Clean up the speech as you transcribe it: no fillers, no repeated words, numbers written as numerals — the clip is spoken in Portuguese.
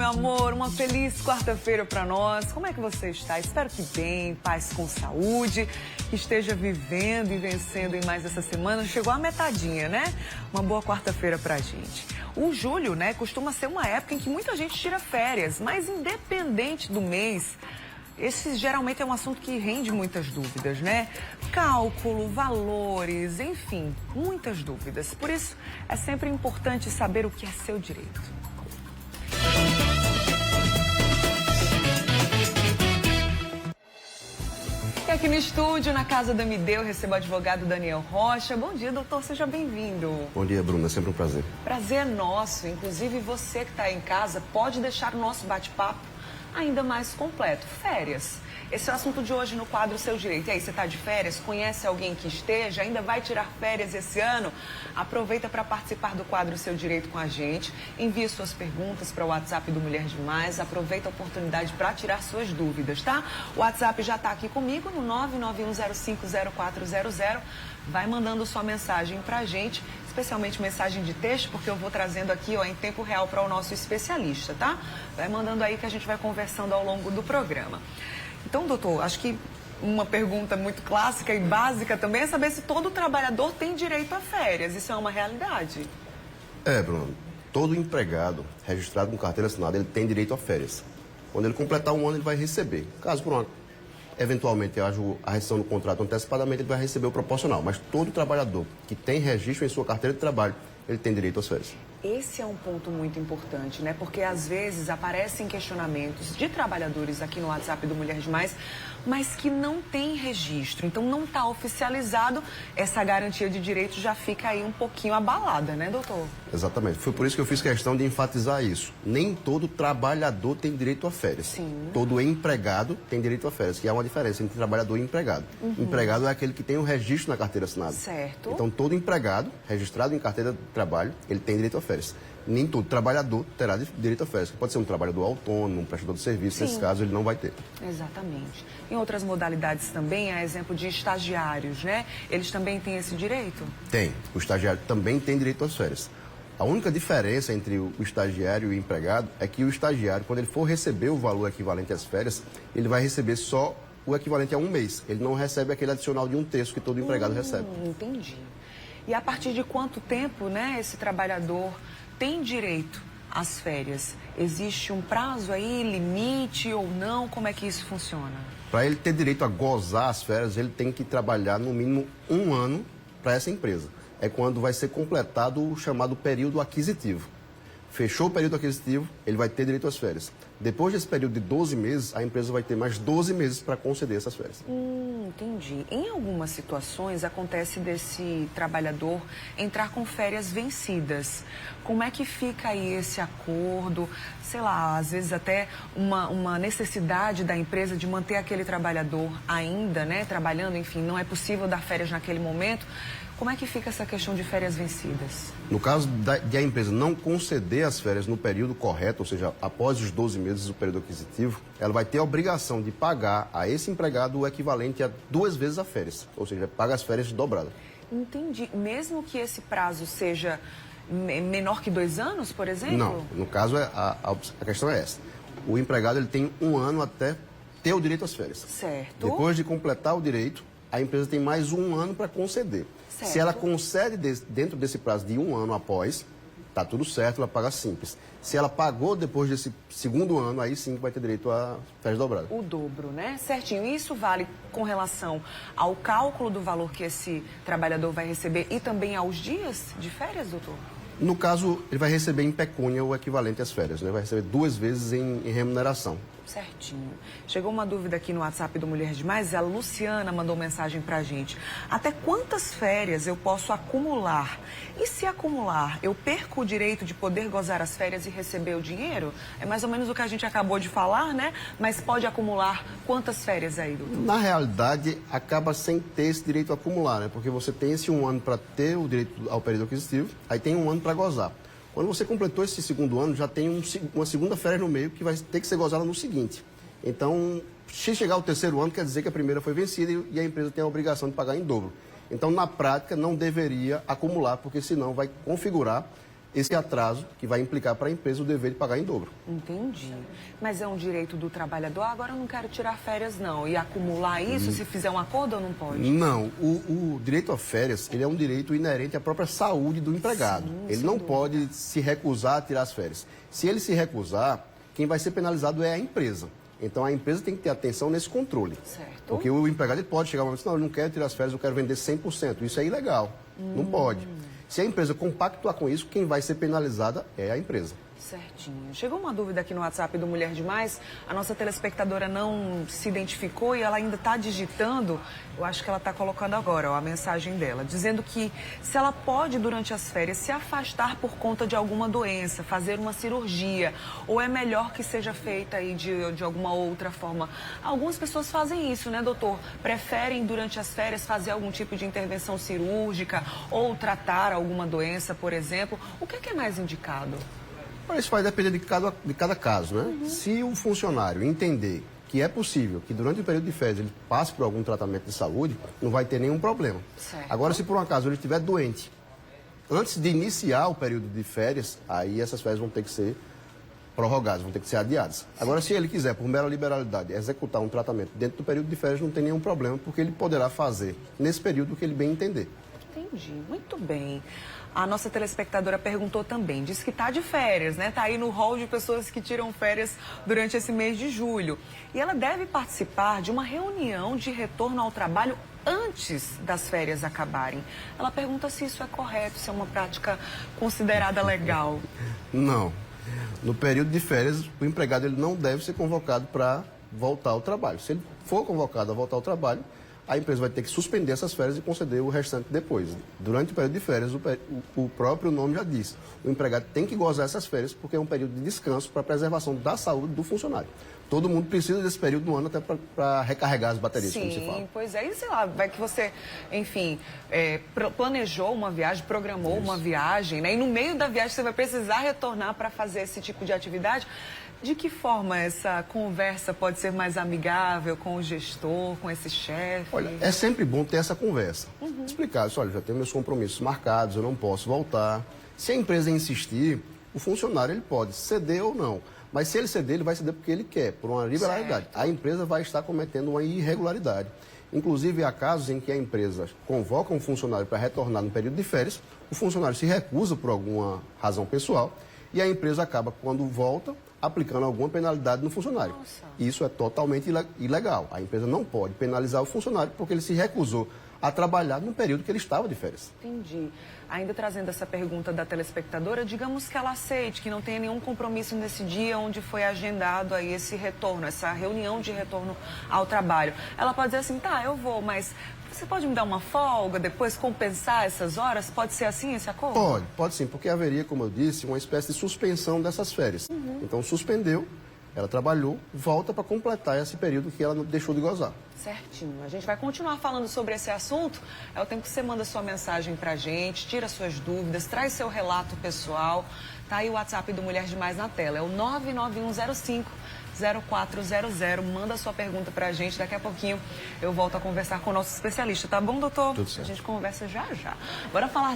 meu amor, uma feliz quarta-feira para nós. Como é que você está? Espero que bem, paz com saúde, que esteja vivendo e vencendo em mais essa semana. Chegou a metadinha, né? Uma boa quarta-feira pra gente. O julho, né, costuma ser uma época em que muita gente tira férias, mas independente do mês, esse geralmente é um assunto que rende muitas dúvidas, né? Cálculo, valores, enfim, muitas dúvidas. Por isso, é sempre importante saber o que é seu direito. E aqui no estúdio, na Casa da Mideu, eu recebo o advogado Daniel Rocha. Bom dia, doutor, seja bem-vindo. Bom dia, Bruna, é sempre um prazer. Prazer é nosso. Inclusive, você que está em casa pode deixar o nosso bate-papo ainda mais completo. Férias. Esse é o assunto de hoje no quadro Seu Direito. E aí, você está de férias? Conhece alguém que esteja? Ainda vai tirar férias esse ano? Aproveita para participar do quadro Seu Direito com a gente. Envie suas perguntas para o WhatsApp do Mulher Demais. Aproveita a oportunidade para tirar suas dúvidas, tá? O WhatsApp já está aqui comigo no 991050400. Vai mandando sua mensagem para a gente, especialmente mensagem de texto, porque eu vou trazendo aqui, ó, em tempo real para o nosso especialista, tá? Vai mandando aí que a gente vai conversando ao longo do programa. Então, doutor, acho que uma pergunta muito clássica e básica também é saber se todo trabalhador tem direito a férias. Isso é uma realidade? Bruno, todo empregado registrado com carteira assinada, ele tem direito a férias. Quando ele completar um ano, ele vai receber. Caso por eventualmente haja a rescisão do contrato antecipadamente, ele vai receber o proporcional. Mas todo trabalhador que tem registro em sua carteira de trabalho, ele tem direito às férias. Esse é um ponto muito importante, né? Porque às vezes aparecem questionamentos de trabalhadores aqui no WhatsApp do Mulher Demais, mas que não tem registro. Então não está oficializado, essa garantia de direito já fica aí um pouquinho abalada, né, doutor? Exatamente. Foi por isso que eu fiz questão de enfatizar isso. Nem todo trabalhador tem direito a férias. Sim. Todo empregado tem direito a férias, que há uma diferença entre trabalhador e empregado. Empregado é aquele que tem o registro na carteira assinada. Certo. Então todo empregado registrado em carteira de trabalho, ele tem direito a férias. Nem todo trabalhador terá direito a férias. Pode ser um trabalhador autônomo, um prestador de serviço. Nesse caso, ele não vai ter. Exatamente. Em outras modalidades também, há exemplo de estagiários, né? Eles também têm esse direito? Tem. O estagiário também tem direito às férias. A única diferença entre o estagiário e o empregado é que o estagiário, quando ele for receber o valor equivalente às férias, ele vai receber só o equivalente a um mês. Ele não recebe aquele adicional de um terço que todo empregado recebe. Entendi. E a partir de quanto tempo, né, esse trabalhador tem direito às férias? Existe um prazo aí, limite ou não? Como é que isso funciona? Para ele ter direito a gozar as férias, ele tem que trabalhar no mínimo um ano para essa empresa. É quando vai ser completado o chamado período aquisitivo. Fechou o período aquisitivo, ele vai ter direito às férias. Depois desse período de 12 meses, a empresa vai ter mais 12 meses para conceder essas férias. Entendi. Em algumas situações acontece desse trabalhador entrar com férias vencidas. Como é que fica aí esse acordo? Sei lá, às vezes até uma necessidade da empresa de manter aquele trabalhador ainda, né, trabalhando, enfim, não é possível dar férias naquele momento. Como é que fica essa questão de férias vencidas? No caso de a empresa não conceder as férias no período correto, ou seja, após os 12 meses do período aquisitivo, ela vai ter a obrigação de pagar a esse empregado o equivalente a 2 vezes a férias, ou seja, paga as férias dobradas. Entendi. Mesmo que esse prazo seja menor que 2 anos, por exemplo? Não, no caso a questão é essa. O empregado ele tem um ano até ter o direito às férias. Certo. Depois de completar o direito, a empresa tem mais um ano para conceder. Certo. Se ela concede dentro desse prazo de um ano após, tá tudo certo, ela paga simples. Se ela pagou depois desse segundo ano, aí sim vai ter direito a férias dobradas. O dobro, né? Certinho. Isso vale com relação ao cálculo do valor que esse trabalhador vai receber e também aos dias de férias, doutor? No caso, ele vai receber em pecúnia o equivalente às férias, né? Vai receber 2 vezes em remuneração. Certinho. Chegou uma dúvida aqui no WhatsApp do Mulher Demais, a Luciana mandou mensagem pra gente. Até quantas férias eu posso acumular? E se acumular, eu perco o direito de poder gozar as férias e receber o dinheiro? É mais ou menos o que a gente acabou de falar, né? Mas pode acumular quantas férias aí, doutor? Na realidade, acaba sem ter esse direito a acumular, né? Porque você tem esse um ano para ter o direito ao período aquisitivo, aí tem um ano para gozar. Quando você completou esse segundo ano, já tem uma segunda férias no meio que vai ter que ser gozada no seguinte. Então, se chegar ao terceiro ano, quer dizer que a primeira foi vencida e a empresa tem a obrigação de pagar em dobro. Então, na prática, não deveria acumular, porque senão vai configurar esse atraso que vai implicar para a empresa o dever de pagar em dobro. Entendi. Mas é um direito do trabalhador? Agora eu não quero tirar férias, não. E acumular isso se fizer um acordo ou não pode? Não. O direito a férias, ele é um direito inerente à própria saúde do empregado. Sim, ele não pode se recusar a tirar as férias. Se ele se recusar, quem vai ser penalizado é a empresa. Então a empresa tem que ter atenção nesse controle. Certo. Porque o empregado ele pode chegar e dizer, não, eu não quero tirar as férias, eu quero vender 100%. Isso é ilegal. Não pode. Se a empresa compactuar com isso, quem vai ser penalizada é a empresa. Certinho. Chegou uma dúvida aqui no WhatsApp do Mulher Demais. A nossa telespectadora não se identificou e ela ainda está digitando. Eu acho que ela está colocando agora, ó, a mensagem dela, dizendo que se ela pode, durante as férias, se afastar por conta de alguma doença, fazer uma cirurgia, ou é melhor que seja feita aí de alguma outra forma. Algumas pessoas fazem isso, né, doutor? Preferem, durante as férias, fazer algum tipo de intervenção cirúrgica ou tratar alguma doença, por exemplo. O que é mais indicado? Isso vai depender de cada caso, né? Se o funcionário entender que é possível que durante o período de férias ele passe por algum tratamento de saúde, não vai ter nenhum problema. Certo. Agora, se por um acaso ele estiver doente, antes de iniciar o período de férias, aí essas férias vão ter que ser prorrogadas, vão ter que ser adiadas. Agora, se ele quiser, por mera liberalidade, executar um tratamento dentro do período de férias, não tem nenhum problema, porque ele poderá fazer nesse período o que ele bem entender. Entendi, muito bem. A nossa telespectadora perguntou também, disse que está de férias, né? Está aí no hall de pessoas que tiram férias durante esse mês de julho. E ela deve participar de uma reunião de retorno ao trabalho antes das férias acabarem. Ela pergunta se isso é correto, se é uma prática considerada legal. Não. No período de férias, o empregado ele não deve ser convocado para voltar ao trabalho. Se ele for convocado a voltar ao trabalho, a empresa vai ter que suspender essas férias e conceder o restante depois. Durante o período de férias, o próprio nome já diz, o empregado tem que gozar essas férias porque é um período de descanso para a preservação da saúde do funcionário. Todo mundo precisa desse período do ano até para recarregar as baterias, como se fala. Sim, pois é. E sei lá, vai que você, enfim, planejou uma viagem, programou uma viagem, né? E no meio da viagem você vai precisar retornar para fazer esse tipo de atividade. De que forma essa conversa pode ser mais amigável com o gestor, com esse chefe? Olha, é sempre bom ter essa conversa. Explicar isso, olha, já tenho meus compromissos marcados, eu não posso voltar. Se a empresa insistir, o funcionário ele pode ceder ou não. Mas se ele ceder, ele vai ceder porque ele quer, por uma liberalidade. Certo. A empresa vai estar cometendo uma irregularidade. Inclusive, há casos em que a empresa convoca um funcionário para retornar no período de férias, o funcionário se recusa por alguma razão pessoal e a empresa acaba, quando volta, aplicando alguma penalidade no funcionário. Nossa. Isso é totalmente ilegal. A empresa não pode penalizar o funcionário porque ele se recusou a trabalhar no período que ele estava de férias. Entendi. Ainda trazendo essa pergunta da telespectadora, digamos que ela aceite, que não tenha nenhum compromisso nesse dia onde foi agendado aí esse retorno, essa reunião de retorno ao trabalho. Ela pode dizer assim, tá, eu vou, mas você pode me dar uma folga, depois compensar essas horas? Pode ser assim esse acordo? Pode sim, porque haveria, como eu disse, uma espécie de suspensão dessas férias. Então, suspendeu, ela trabalhou, volta para completar esse período que ela deixou de gozar. Certinho. A gente vai continuar falando sobre esse assunto. É o tempo que você manda sua mensagem pra gente, tira suas dúvidas, traz seu relato pessoal. Tá aí o WhatsApp do Mulher Demais na tela. É o 99105-0400. Manda sua pergunta pra gente. Daqui a pouquinho eu volto a conversar com o nosso especialista. Tá bom, doutor? Tudo certo. A gente conversa já já. Bora falar